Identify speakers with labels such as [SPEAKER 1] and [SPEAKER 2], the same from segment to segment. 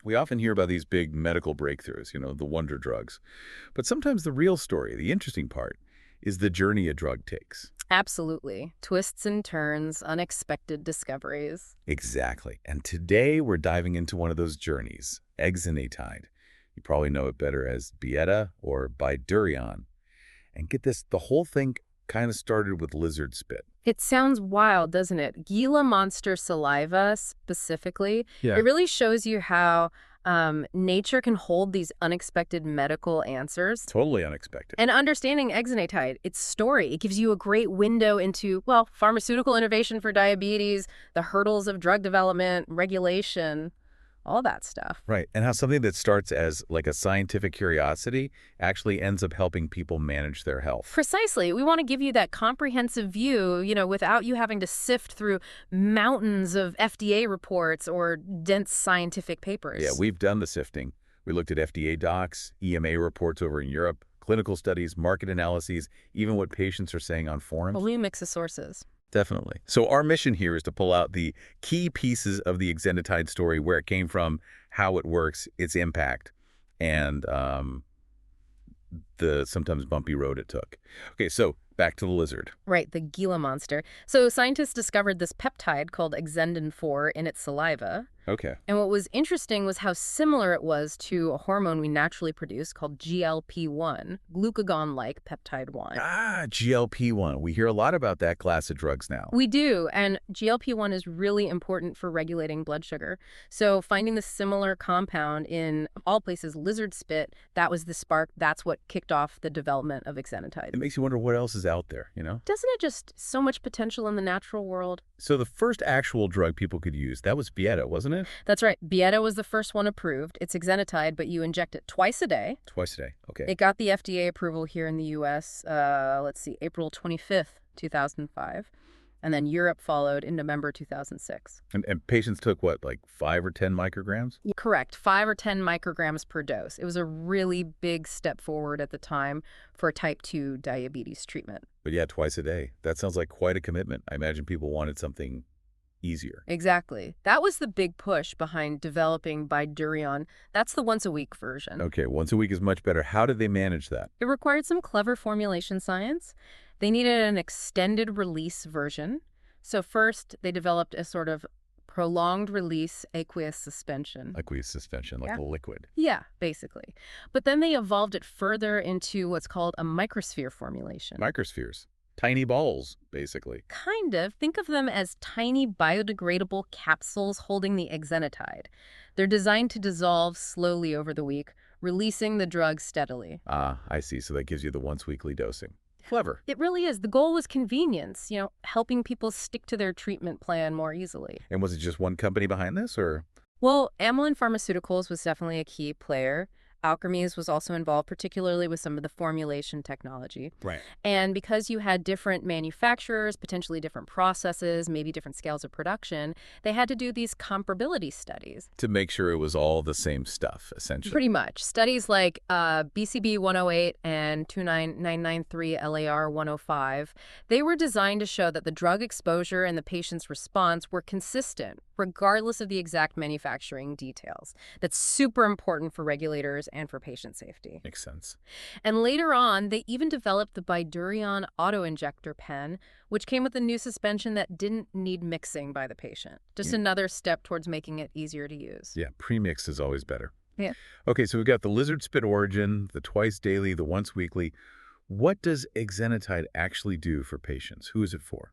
[SPEAKER 1] We often hear about these big medical breakthroughs, the wonder drugs. But sometimes the real story, the interesting part, is the journey a drug takes.
[SPEAKER 2] Absolutely. Twists and turns, unexpected discoveries.
[SPEAKER 1] Exactly. And today we're diving into one of those journeys, Exenatide. You probably know it better as Byetta or Bydureon. And get this, the whole thing kind of started with lizard spit.
[SPEAKER 2] It sounds wild, doesn't it? Gila monster saliva, specifically.
[SPEAKER 1] Yeah.
[SPEAKER 2] It really shows you how nature can hold these unexpected medical answers.
[SPEAKER 1] Totally unexpected.
[SPEAKER 2] And understanding exenatide, its story, it gives you a great window into, well, pharmaceutical innovation for diabetes, the hurdles of drug development, regulation, all that stuff.
[SPEAKER 1] Right. And how something that starts as like a scientific curiosity actually ends up helping people manage their health.
[SPEAKER 2] Precisely. We want to give you that comprehensive view, without you having to sift through mountains of FDA reports or dense scientific papers.
[SPEAKER 1] Yeah, we've done the sifting. We looked at FDA docs, EMA reports over in Europe, clinical studies, market analyses, even what patients are saying on forums.
[SPEAKER 2] A new mix of sources.
[SPEAKER 1] Definitely. So our mission here is to pull out the key pieces of the Exenatide story, where it came from, how it works, its impact, and the sometimes bumpy road it took. Okay, so back to the lizard.
[SPEAKER 2] Right, the Gila monster. So scientists discovered this peptide called Exendin-4 in its saliva.
[SPEAKER 1] Okay.
[SPEAKER 2] And what was interesting was how similar it was to a hormone we naturally produce called GLP-1, glucagon-like peptide 1.
[SPEAKER 1] Ah, GLP-1. We hear a lot about that class of drugs now.
[SPEAKER 2] We do, and GLP-1 is really important for regulating blood sugar. So finding the similar compound in, of all places, lizard spit, that was the spark. That's what kicked off the development of exenatide.
[SPEAKER 1] It makes you wonder what else is out there,
[SPEAKER 2] Doesn't it just so much potential in the natural world?
[SPEAKER 1] So the first actual drug people could use, that was Byetta, wasn't it?
[SPEAKER 2] That's right. Byetta was the first one approved. It's exenatide, but you inject it twice a day.
[SPEAKER 1] Twice a day. Okay.
[SPEAKER 2] It got the FDA approval here in the U.S., April 25th, 2005. And then Europe followed in November 2006.
[SPEAKER 1] And patients took what, like 5 or 10 micrograms?
[SPEAKER 2] Correct. 5 or 10 micrograms per dose. It was a really big step forward at the time for type 2 diabetes treatment.
[SPEAKER 1] But yeah, twice a day. That sounds like quite a commitment. I imagine people wanted something easier.
[SPEAKER 2] Exactly. That was the big push behind developing Bydureon. That's the once-a-week version.
[SPEAKER 1] Okay, once a week is much better. How did they manage that?
[SPEAKER 2] It required some clever formulation science. They needed an extended release version. So first, they developed a sort of prolonged release aqueous suspension.
[SPEAKER 1] Aqueous suspension, like a liquid.
[SPEAKER 2] Yeah, basically. But then they evolved it further into what's called a microsphere formulation.
[SPEAKER 1] Microspheres. Tiny balls, basically.
[SPEAKER 2] Kind of. Think of them as tiny biodegradable capsules holding the exenatide. They're designed to dissolve slowly over the week, releasing the drug steadily.
[SPEAKER 1] Ah, I see. So that gives you the once-weekly dosing. Clever.
[SPEAKER 2] It really is. The goal was convenience, helping people stick to their treatment plan more easily.
[SPEAKER 1] And was it just one company behind this, or?
[SPEAKER 2] Well, Amylin Pharmaceuticals was definitely a key player. Alkermes was also involved, particularly with some of the formulation technology.
[SPEAKER 1] Right.
[SPEAKER 2] And because you had different manufacturers, potentially different processes, maybe different scales of production, they had to do these comparability studies.
[SPEAKER 1] To make sure it was all the same stuff, essentially.
[SPEAKER 2] Pretty much. Studies like BCB 108 and 29993 LAR 105, they were designed to show that the drug exposure and the patient's response were consistent, regardless of the exact manufacturing details. That's super important for regulators and for patient safety.
[SPEAKER 1] Makes sense.
[SPEAKER 2] And later on, they even developed the Bydureon auto-injector pen, which came with a new suspension that didn't need mixing by the patient. Just another step towards making it easier to use.
[SPEAKER 1] Yeah, premix is always better.
[SPEAKER 2] Yeah.
[SPEAKER 1] Okay, so we've got the lizard spit origin, the twice daily, the once weekly. What does exenatide actually do for patients? Who is it for?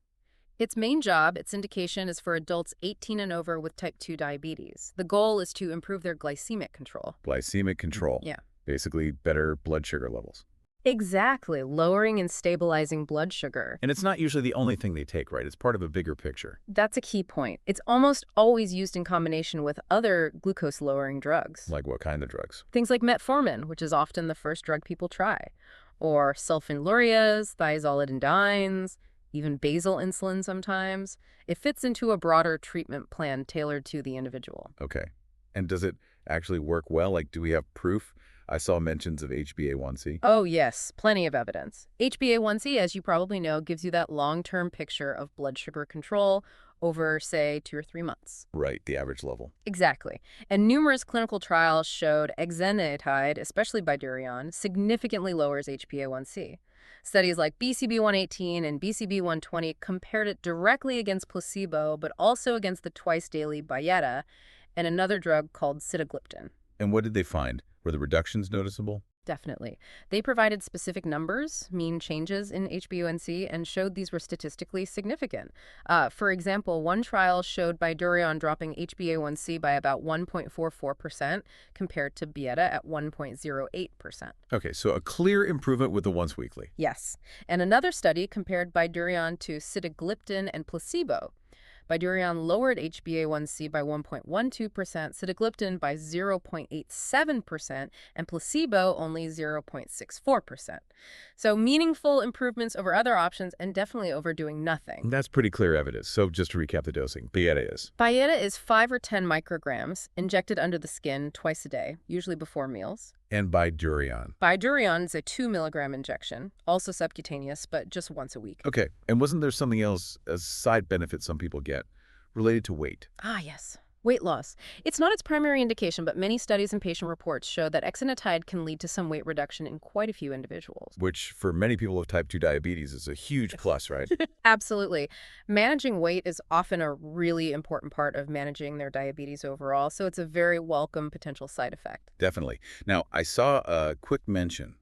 [SPEAKER 2] Its main job, its indication, is for adults 18 and over with type 2 diabetes. The goal is to improve their glycemic control.
[SPEAKER 1] Glycemic control.
[SPEAKER 2] Yeah.
[SPEAKER 1] Basically, better blood sugar levels.
[SPEAKER 2] Exactly. Lowering and stabilizing blood sugar.
[SPEAKER 1] And it's not usually the only thing they take, right? It's part of a bigger picture.
[SPEAKER 2] That's a key point. It's almost always used in combination with other glucose-lowering drugs.
[SPEAKER 1] Like what kind of drugs?
[SPEAKER 2] Things like metformin, which is often the first drug people try, or sulfonylureas, thiazolidinedines, even basal insulin sometimes. It fits into a broader treatment plan tailored to the individual.
[SPEAKER 1] Okay. And does it actually work well? Like, do we have proof? I saw mentions of HbA1c.
[SPEAKER 2] Oh, yes. Plenty of evidence. HbA1c, as you probably know, gives you that long-term picture of blood sugar control over, say, 2 or 3 months.
[SPEAKER 1] Right, the average level.
[SPEAKER 2] Exactly. And numerous clinical trials showed exenatide, especially Bydureon, significantly lowers HbA1c. Studies like BCB118 and BCB120 compared it directly against placebo, but also against the twice-daily Byetta and another drug called sitagliptin.
[SPEAKER 1] And what did they find? Were the reductions noticeable?
[SPEAKER 2] Definitely. They provided specific numbers, mean changes in HbA1c, and showed these were statistically significant. For example, one trial showed Bydureon dropping HbA1c by about 1.44% compared to Byetta at 1.08%.
[SPEAKER 1] Okay, so a clear improvement with the once weekly.
[SPEAKER 2] Yes. And another study compared Bydureon to sitagliptin and placebo. Bydureon lowered HbA1c by 1.12%, sitagliptin by 0.87%, and placebo only 0.64%. So meaningful improvements over other options and definitely over doing nothing.
[SPEAKER 1] That's pretty clear evidence. So just to recap the dosing, Byetta is.
[SPEAKER 2] Byetta is 5 or 10 micrograms injected under the skin twice a day, usually before meals.
[SPEAKER 1] And Bydureon.
[SPEAKER 2] Bydureon is a 2 milligram injection, also subcutaneous, but just once a week.
[SPEAKER 1] Okay, and wasn't there something else, a side benefit some people get, related to weight?
[SPEAKER 2] Ah, yes. Weight loss. It's not its primary indication, but many studies and patient reports show that exenatide can lead to some weight reduction in quite a few individuals.
[SPEAKER 1] Which, for many people with type 2 diabetes, is a huge plus, right?
[SPEAKER 2] Absolutely. Managing weight is often a really important part of managing their diabetes overall, so it's a very welcome potential side effect.
[SPEAKER 1] Definitely. Now, I saw a quick mention,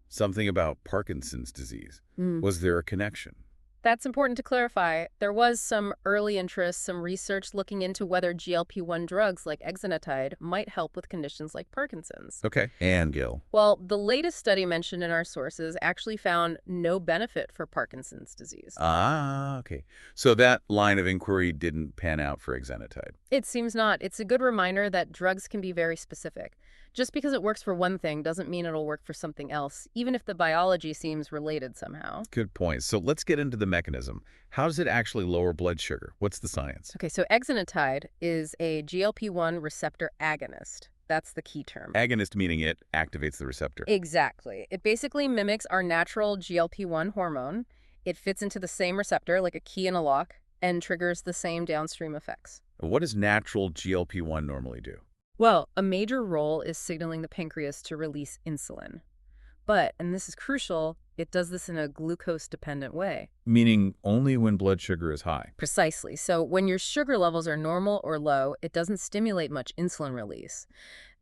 [SPEAKER 1] something about Parkinson's disease. Was there a connection?
[SPEAKER 2] That's important to clarify. There was some early interest, some research looking into whether GLP-1 drugs like exenatide might help with conditions like Parkinson's.
[SPEAKER 1] Okay. And Gil.
[SPEAKER 2] Well, the latest study mentioned in our sources actually found no benefit for Parkinson's disease.
[SPEAKER 1] Ah, okay. So that line of inquiry didn't pan out for exenatide.
[SPEAKER 2] It seems not. It's a good reminder that drugs can be very specific. Just because it works for one thing doesn't mean it'll work for something else, even if the biology seems related somehow.
[SPEAKER 1] Good point. So let's get into the mechanism. How does it actually lower blood sugar? What's the science?
[SPEAKER 2] Okay, so exenatide is a GLP-1 receptor agonist. That's the key term.
[SPEAKER 1] Agonist meaning it activates the receptor.
[SPEAKER 2] Exactly. It basically mimics our natural GLP-1 hormone. It fits into the same receptor, like a key in a lock, and triggers the same downstream effects.
[SPEAKER 1] What does natural GLP-1 normally do?
[SPEAKER 2] Well, a major role is signaling the pancreas to release insulin. But, and this is crucial, it does this in a glucose-dependent way.
[SPEAKER 1] Meaning only when blood sugar is high.
[SPEAKER 2] Precisely. So when your sugar levels are normal or low, it doesn't stimulate much insulin release.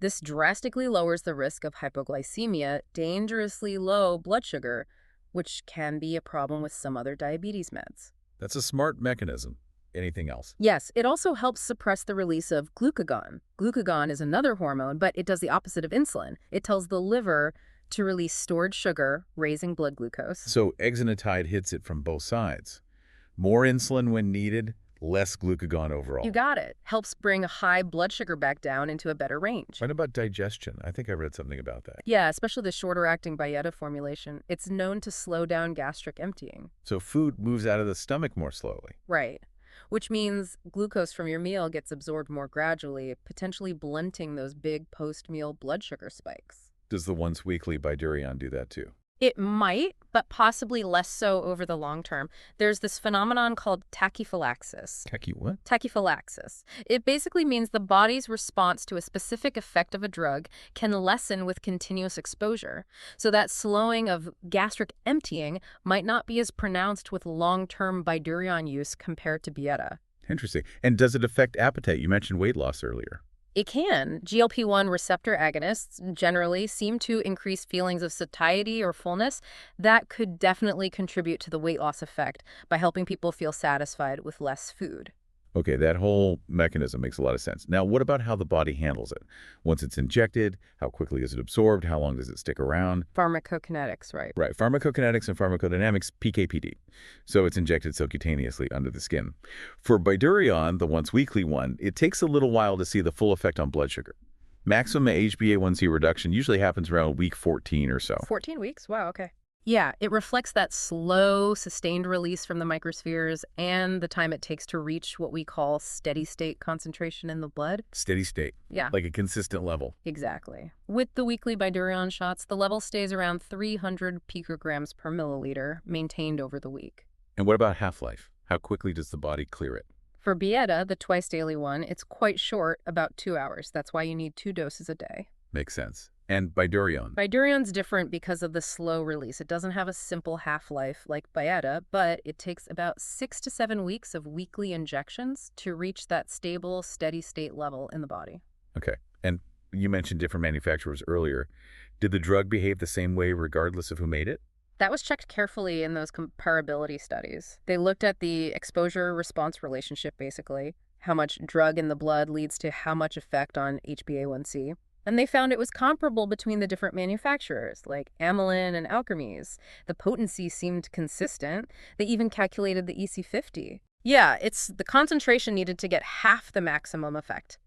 [SPEAKER 2] This drastically lowers the risk of hypoglycemia, dangerously low blood sugar, which can be a problem with some other diabetes meds.
[SPEAKER 1] That's a smart mechanism. Anything else?
[SPEAKER 2] Yes, it also helps suppress the release of glucagon. Glucagon is another hormone, but it does the opposite of insulin. It tells the liver to release stored sugar, raising blood glucose.
[SPEAKER 1] So exenatide hits it from both sides. More insulin when needed, less glucagon overall.
[SPEAKER 2] You got it. Helps bring high blood sugar back down into a better range.
[SPEAKER 1] What about digestion? I think I read something about that.
[SPEAKER 2] Yeah, especially the shorter-acting Byetta formulation. It's known to slow down gastric emptying.
[SPEAKER 1] So food moves out of the stomach more slowly.
[SPEAKER 2] Right. Which means glucose from your meal gets absorbed more gradually, potentially blunting those big post-meal blood sugar spikes.
[SPEAKER 1] Does the once weekly Bydureon do that too?
[SPEAKER 2] It might, but possibly less so over the long term. There's this phenomenon called tachyphylaxis.
[SPEAKER 1] What?
[SPEAKER 2] Tachyphylaxis. It basically means the body's response to a specific effect of a drug can lessen with continuous exposure. So that slowing of gastric emptying might not be as pronounced with long-term Bydureon use compared to Byetta.
[SPEAKER 1] Interesting. And does it affect appetite? You mentioned weight loss earlier.
[SPEAKER 2] It can. GLP-1 receptor agonists generally seem to increase feelings of satiety or fullness. That could definitely contribute to the weight loss effect by helping people feel satisfied with less food.
[SPEAKER 1] Okay, that whole mechanism makes a lot of sense. Now, what about how the body handles it? Once it's injected, how quickly is it absorbed? How long does it stick around?
[SPEAKER 2] Pharmacokinetics, right?
[SPEAKER 1] Right, pharmacokinetics and pharmacodynamics, PK/PD. So it's injected subcutaneously under the skin. For Bydureon, the once-weekly one, it takes a little while to see the full effect on blood sugar. Maximum HbA1c reduction usually happens around week 14 or so.
[SPEAKER 2] 14 weeks? Wow, okay. Yeah, it reflects that slow, sustained release from the microspheres and the time it takes to reach what we call steady-state concentration in the blood.
[SPEAKER 1] Steady state.
[SPEAKER 2] Yeah.
[SPEAKER 1] Like a consistent level.
[SPEAKER 2] Exactly. With the weekly Bydureon shots, the level stays around 300 picograms per milliliter, maintained over the week.
[SPEAKER 1] And what about half-life? How quickly does the body clear it?
[SPEAKER 2] For Byetta, the twice-daily one, it's quite short, about 2 hours. That's why you need 2 doses a day.
[SPEAKER 1] Makes sense. And Bydureon?
[SPEAKER 2] Bydureon's different because of the slow release. It doesn't have a simple half-life like Byetta, but it takes about 6 to 7 weeks of weekly injections to reach that stable, steady-state level in the body.
[SPEAKER 1] Okay. And you mentioned different manufacturers earlier. Did the drug behave the same way regardless of who made it?
[SPEAKER 2] That was checked carefully in those comparability studies. They looked at the exposure-response relationship, basically, how much drug in the blood leads to how much effect on HbA1c. And they found it was comparable between the different manufacturers, like Amylin and Alkermes. The potency seemed consistent. They even calculated the EC50. Yeah, it's the concentration needed to get half the maximum effect.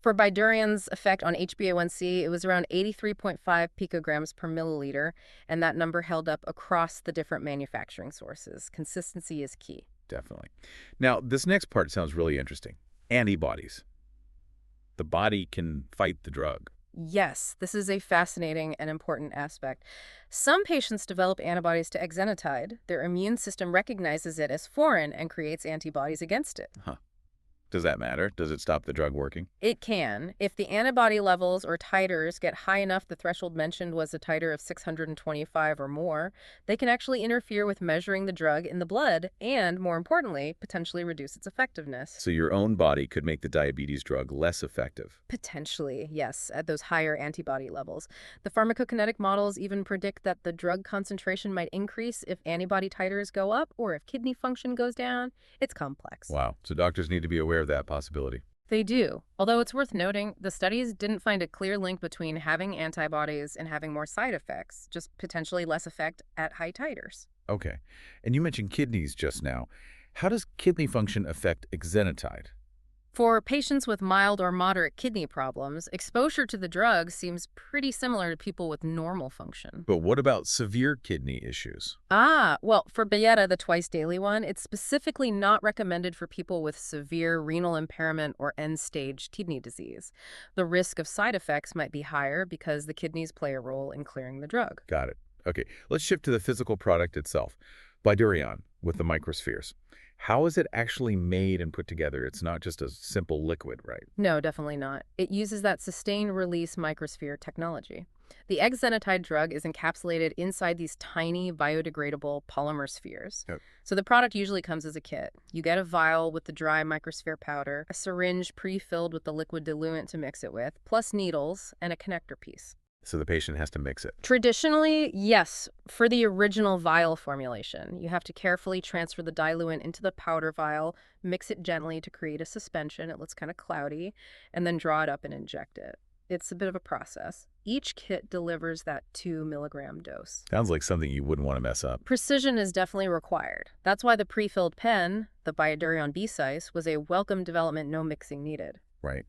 [SPEAKER 2] For Bydureon's effect on HbA1c, it was around 83.5 picograms per milliliter, and that number held up across the different manufacturing sources. Consistency is key.
[SPEAKER 1] Definitely. Now, this next part sounds really interesting. Antibodies. The body can fight the drug.
[SPEAKER 2] Yes, this is a fascinating and important aspect. Some patients develop antibodies to Exenatide. Their immune system recognizes it as foreign and creates antibodies against it.
[SPEAKER 1] Huh. Does that matter? Does it stop the drug working?
[SPEAKER 2] It can. If the antibody levels or titers get high enough, the threshold mentioned was a titer of 625 or more, they can actually interfere with measuring the drug in the blood and, more importantly, potentially reduce its effectiveness.
[SPEAKER 1] So your own body could make the diabetes drug less effective.
[SPEAKER 2] Potentially, yes, at those higher antibody levels. The pharmacokinetic models even predict that the drug concentration might increase if antibody titers go up or if kidney function goes down. It's complex.
[SPEAKER 1] Wow. So doctors need to be aware of that possibility.
[SPEAKER 2] They do. Although it's worth noting, the studies didn't find a clear link between having antibodies and having more side effects, just potentially less effect at high titers.
[SPEAKER 1] Okay. And you mentioned kidneys just now. How does kidney function affect Exenatide?
[SPEAKER 2] For patients with mild or moderate kidney problems, exposure to the drug seems pretty similar to people with normal function.
[SPEAKER 1] But what about severe kidney issues?
[SPEAKER 2] Well, for Byetta, the twice-daily one, it's specifically not recommended for people with severe renal impairment or end-stage kidney disease. The risk of side effects might be higher because the kidneys play a role in clearing the drug.
[SPEAKER 1] Got it. Okay, let's shift to the physical product itself. Bydureon with the microspheres. How is it actually made and put together? It's not just a simple liquid, right?
[SPEAKER 2] No, definitely not. It uses that sustained-release microsphere technology. The Exenatide drug is encapsulated inside these tiny biodegradable polymer spheres.
[SPEAKER 1] Yep.
[SPEAKER 2] So the product usually comes as a kit. You get a vial with the dry microsphere powder, a syringe pre-filled with the liquid diluent to mix it with, plus needles, and a connector piece.
[SPEAKER 1] So the patient has to mix it.
[SPEAKER 2] Traditionally, yes, for the original vial formulation. You have to carefully transfer the diluent into the powder vial, mix it gently to create a suspension. It looks kind of cloudy, and then draw it up and inject it. It's a bit of a process. Each kit delivers that 2 milligram dose.
[SPEAKER 1] Sounds like something you wouldn't want to mess up.
[SPEAKER 2] Precision is definitely required. That's why the pre-filled pen, the Bydureon B-Size, was a welcome development, no mixing needed.
[SPEAKER 1] Right.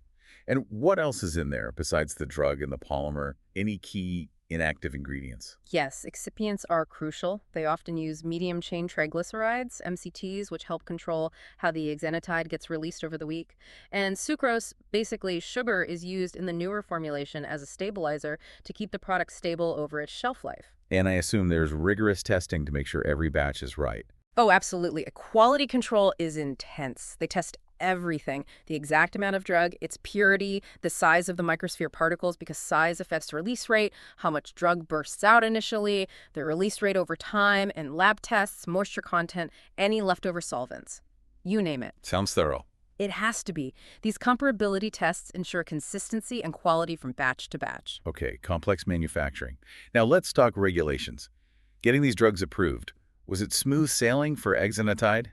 [SPEAKER 1] And what else is in there besides the drug and the polymer? Any key inactive ingredients?
[SPEAKER 2] Yes, excipients are crucial. They often use medium-chain triglycerides, MCTs, which help control how the exenatide gets released over the week. And sucrose, basically sugar, is used in the newer formulation as a stabilizer to keep the product stable over its shelf life.
[SPEAKER 1] And I assume there's rigorous testing to make sure every batch is right.
[SPEAKER 2] Oh, absolutely. Quality control is intense. They test everything: the exact amount of drug, its purity, the size of the microsphere particles, because size affects release rate, how much drug bursts out initially, the release rate over time, and lab tests, moisture content, any leftover solvents. You name it.
[SPEAKER 1] Sounds thorough.
[SPEAKER 2] It has to be. These comparability tests ensure consistency and quality from batch to batch.
[SPEAKER 1] Okay, complex manufacturing. Now let's talk regulations. Getting these drugs approved, was it smooth sailing for Exenatide?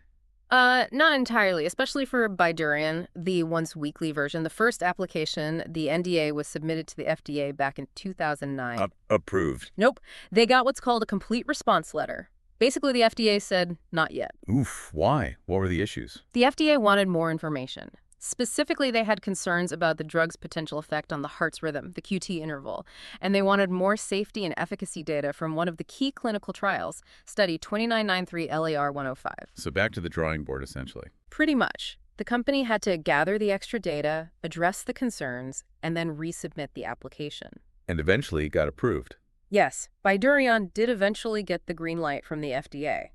[SPEAKER 2] Not entirely, especially for Bydureon, the once-weekly version. The first application, the NDA, was submitted to the FDA back in 2009.
[SPEAKER 1] Approved.
[SPEAKER 2] Nope. They got what's called a complete response letter. Basically, the FDA said, not yet.
[SPEAKER 1] Oof, why? What were the issues?
[SPEAKER 2] The FDA wanted more information. Specifically, they had concerns about the drug's potential effect on the heart's rhythm, the QT interval, and they wanted more safety and efficacy data from one of the key clinical trials, study 2993 LAR-105.
[SPEAKER 1] So back to the drawing board, essentially.
[SPEAKER 2] Pretty much. The company had to gather the extra data, address the concerns, and then resubmit the application.
[SPEAKER 1] And eventually got approved.
[SPEAKER 2] Yes, Bydureon did eventually get the green light from the FDA.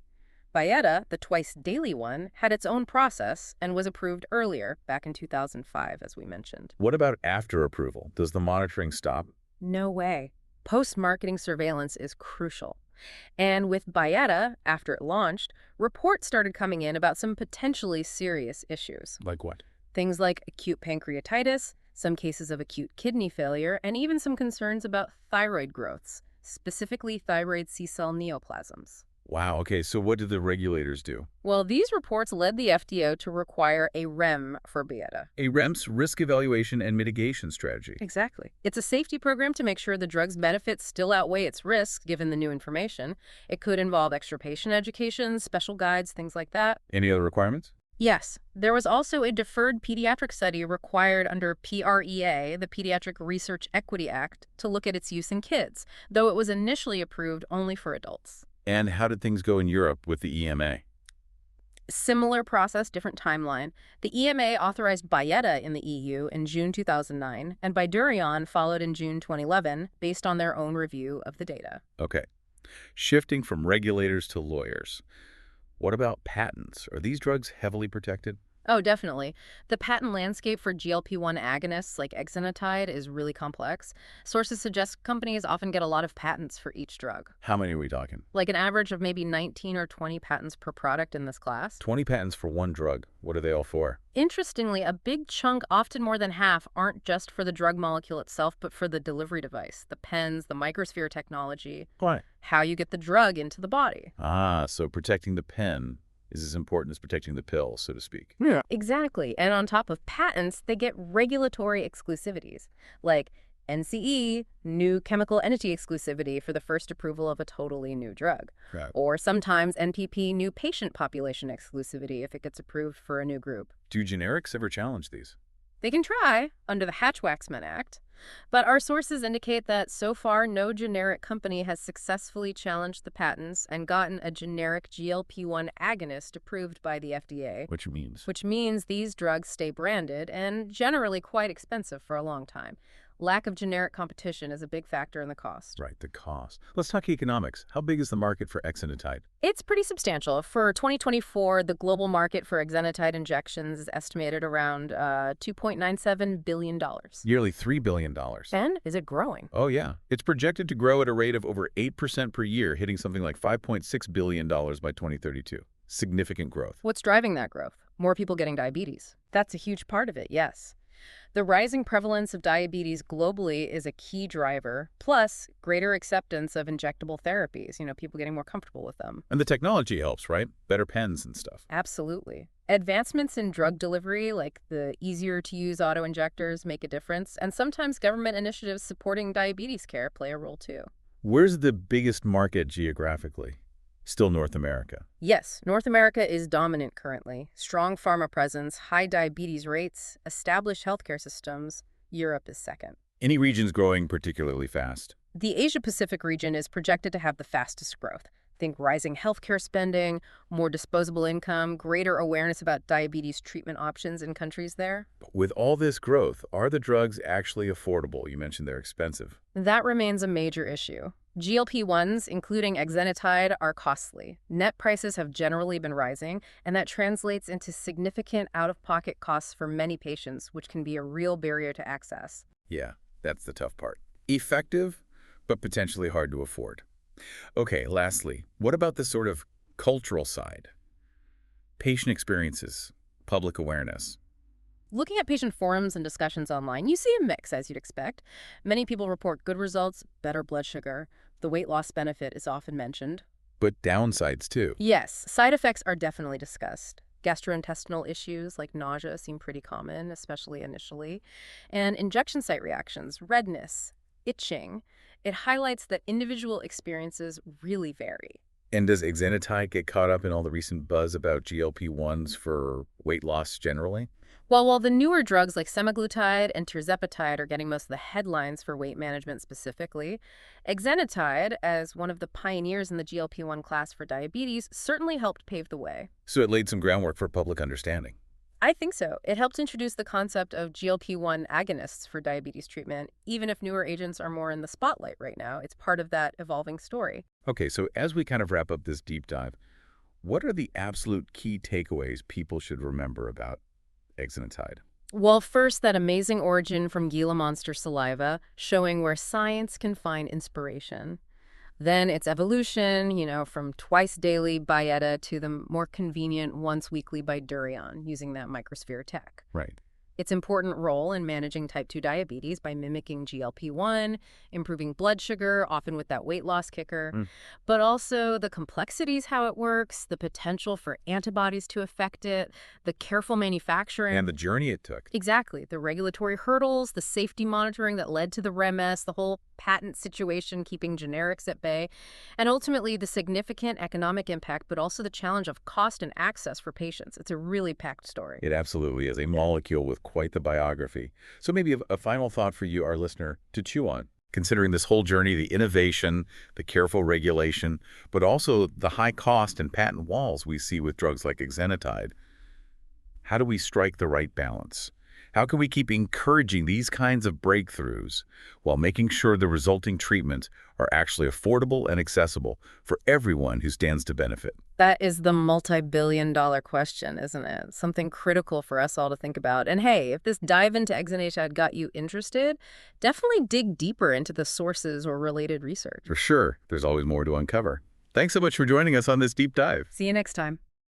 [SPEAKER 2] Byetta, the twice-daily one, had its own process and was approved earlier, back in 2005, as we mentioned.
[SPEAKER 1] What about after approval? Does the monitoring stop?
[SPEAKER 2] No way. Post-marketing surveillance is crucial. And with Byetta, after it launched, reports started coming in about some potentially serious issues.
[SPEAKER 1] Like what?
[SPEAKER 2] Things like acute pancreatitis, some cases of acute kidney failure, and even some concerns about thyroid growths, specifically thyroid C-cell neoplasms.
[SPEAKER 1] Wow, okay, so what did the regulators do?
[SPEAKER 2] Well, these reports led the FDA to require a REM for Byetta.
[SPEAKER 1] A REMS, risk evaluation and mitigation strategy.
[SPEAKER 2] Exactly. It's a safety program to make sure the drug's benefits still outweigh its risks, given the new information. It could involve extra patient education, special guides, things like that.
[SPEAKER 1] Any other requirements?
[SPEAKER 2] Yes, there was also a deferred pediatric study required under PREA, the Pediatric Research Equity Act, to look at its use in kids, though it was initially approved only for adults.
[SPEAKER 1] And how did things go in Europe with the EMA?
[SPEAKER 2] Similar process, different timeline. The EMA authorized Byetta in the EU in June 2009, and Bydureon followed in June 2011, based on their own review of the data.
[SPEAKER 1] Okay. Shifting from regulators to lawyers. What about patents? Are these drugs heavily protected?
[SPEAKER 2] Oh, definitely. The patent landscape for GLP-1 agonists like Exenatide is really complex. Sources suggest companies often get a lot of patents for each drug,
[SPEAKER 1] How many are we talking?
[SPEAKER 2] like an average of maybe 19 or 20 patents per product in this class.
[SPEAKER 1] 20 patents for one drug. What are they all for?
[SPEAKER 2] Interestingly, a big chunk, often more than half, aren't just for the drug molecule itself, but for the delivery device, the pens, the microsphere technology,
[SPEAKER 1] Why?
[SPEAKER 2] how you get the drug into the body.
[SPEAKER 1] Ah, so protecting the pen is as important as protecting the pill, so to speak.
[SPEAKER 2] Yeah. Exactly. And on top of patents, they get regulatory exclusivities, like NCE, new chemical entity exclusivity for the first approval of a totally new drug.
[SPEAKER 1] Right.
[SPEAKER 2] Or sometimes NPP, new patient population exclusivity if it gets approved for a new group.
[SPEAKER 1] Do generics ever challenge these?
[SPEAKER 2] They can try under the Hatch-Waxman Act, but our sources indicate that so far no generic company has successfully challenged the patents and gotten a generic GLP-1 agonist approved by the FDA,
[SPEAKER 1] Which
[SPEAKER 2] means these drugs stay branded and generally quite expensive for a long time. Lack of generic competition is a big factor in the cost.
[SPEAKER 1] Right, the cost. Let's talk economics. How big is the market for Exenatide?
[SPEAKER 2] It's pretty substantial. For 2024, the global market for Exenatide injections is estimated around $2.97 billion.
[SPEAKER 1] Nearly $3 billion.
[SPEAKER 2] And is it growing?
[SPEAKER 1] Oh, yeah. It's projected to grow at a rate of over 8% per year, hitting something like $5.6 billion by 2032. Significant growth.
[SPEAKER 2] What's driving that growth? More people getting diabetes. That's a huge part of it, yes. The rising prevalence of diabetes globally is a key driver, plus greater acceptance of injectable therapies, people getting more comfortable with them.
[SPEAKER 1] And the technology helps, right? Better pens and stuff.
[SPEAKER 2] Absolutely. Advancements in drug delivery, like the easier-to-use autoinjectors, make a difference, and sometimes government initiatives supporting diabetes care play a role too.
[SPEAKER 1] Where's the biggest market geographically? Still North America.
[SPEAKER 2] Yes, North America is dominant currently. Strong pharma presence, high diabetes rates, established healthcare systems. Europe is second.
[SPEAKER 1] Any regions growing particularly fast?
[SPEAKER 2] The Asia-Pacific region is projected to have the fastest growth. Think rising healthcare spending, more disposable income, greater awareness about diabetes treatment options in countries there.
[SPEAKER 1] With all this growth, are the drugs actually affordable? You mentioned they're expensive.
[SPEAKER 2] That remains a major issue. GLP-1s, including Exenatide, are costly. Net prices have generally been rising, and that translates into significant out-of-pocket costs for many patients, which can be a real barrier to access.
[SPEAKER 1] Yeah, that's the tough part. Effective, but potentially hard to afford. Okay, lastly, what about the sort of cultural side? Patient experiences, public awareness.
[SPEAKER 2] Looking at patient forums and discussions online, you see a mix, as you'd expect. Many people report good results, better blood sugar. The weight loss benefit is often mentioned.
[SPEAKER 1] But downsides, too.
[SPEAKER 2] Yes, side effects are definitely discussed. Gastrointestinal issues like nausea seem pretty common, especially initially. And injection site reactions, redness, itching. It highlights that individual experiences really vary.
[SPEAKER 1] And does Exenatide get caught up in all the recent buzz about GLP-1s for weight loss generally?
[SPEAKER 2] Well, while the newer drugs like semaglutide and tirzepatide are getting most of the headlines for weight management specifically, Exenatide, as one of the pioneers in the GLP-1 class for diabetes, certainly helped pave the way.
[SPEAKER 1] So it laid some groundwork for public understanding.
[SPEAKER 2] I think so. It helped introduce the concept of GLP-1 agonists for diabetes treatment. Even if newer agents are more in the spotlight right now, it's part of that evolving story.
[SPEAKER 1] Okay, so as we kind of wrap up this deep dive, What are the absolute key takeaways people should remember about exenatide?
[SPEAKER 2] Well, first, that amazing origin from Gila monster saliva, showing where science can find inspiration. Then its evolution, from twice daily Byetta to the more convenient once weekly Bydureon, using that microsphere tech.
[SPEAKER 1] Right.
[SPEAKER 2] Its important role in managing type 2 diabetes by mimicking GLP-1, improving blood sugar, often with that weight loss kicker,
[SPEAKER 1] Mm.
[SPEAKER 2] but also the complexities, how it works, the potential for antibodies to affect it, the careful
[SPEAKER 1] And
[SPEAKER 2] manufacturing.
[SPEAKER 1] the journey it took.
[SPEAKER 2] Exactly. The regulatory hurdles, the safety monitoring that led to the REMS, the whole patent situation keeping generics at bay, and ultimately the significant economic impact, but also the challenge of cost and access for patients. It's a really packed story.
[SPEAKER 1] It absolutely is a molecule with quite the biography. So maybe a final thought for you, our listener, to chew on. Considering this whole journey, the innovation, the careful regulation, but also the high cost and patent walls we see with drugs like exenatide, how do we strike the right balance? How can we keep encouraging these kinds of breakthroughs while making sure the resulting treatments are actually affordable and accessible for everyone who stands to benefit?
[SPEAKER 2] That is the multi-billion-dollar question, isn't it? Something critical for us all to think about. And hey, if this dive into Exenatide got you interested, definitely dig deeper into the sources or related research.
[SPEAKER 1] For sure, there's always more to uncover. Thanks so much for joining us on this deep dive.
[SPEAKER 2] See you next time.